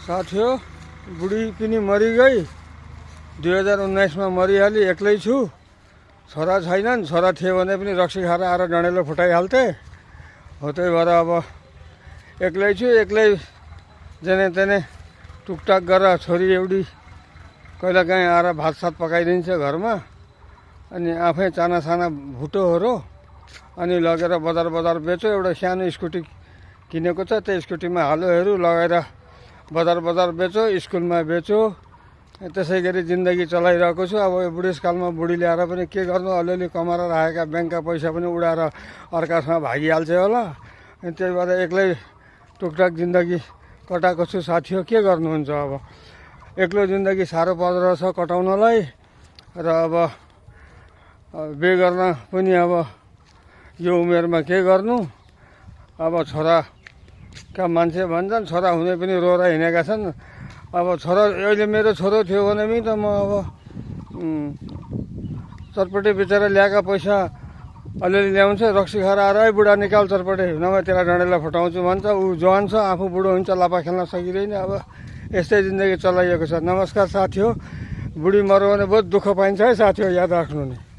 साथी हो बुढी पनि मरिगई 2019 मा मरिहाली। एक्लै छु, छोरा छैनन्। छोरा थिए भने पनि रक्सी खाएर आएर डँडेलो फुटाइहाल्थे। हो त्यही भएर अब एक्लै छु। एक्लै जेने तेने टुकटाक गरेर छोरी एउटी कहिलेकाहीँ आएर भातसात पकाइदिन्छ घरमा। अनि आफै चानासाना भुटोहरू अनि लगेर बजार बेच्यो। एउटा सानो स्कुटी किनेको छ, त्यो स्कुटीमा हालोहरू लगाएर बजार बेच्यो, स्कुलमा बेच्यो। त्यसै गरी जिन्दगी चलाइरहेको छु। अब यो बुढेसकालमा बुढी ल्याएर पनि के गर्नु, अलिअलि कमाएर राखेका ब्याङ्कका पैसा पनि उडाएर अर्कासँग भागिहाल्छ होला। अनि त्यही भएर एक्लै टुकटाक जिन्दगी कटाएको छु साथी हो। के गर्नुहुन्छ अब, एक्लो जिन्दगी साह्रो पर्दो रहेछ कटाउनलाई। र अब बिहे गर्न पनि अब यो उमेरमा के गर्नु। अब छोराका मान्छे भन्छन्, छोरा हुने पनि रोएर हिँडेका छन्। अब छोरा अहिले मेरो छोरो थियो भने पनि त म अब चटपटे बेचेर ल्याएका पैसा अलिअलि ल्याउँछ। रक्सी खाएर आएर है बुढा निकाल चटपटे, नभए त्यसलाई डँडेलाई फटाउँछु भन्छ। ऊ जवान छ, आफू बुढो हुन्छ, लापा खेल्न सकिँदैन। अब यस्तै जिन्दगी चलाइएको छ। नमस्कार साथी हो। बुढी मऱ्यो भने बहुत दुःख पाइन्छ है साथी हो, याद राख्नु नि।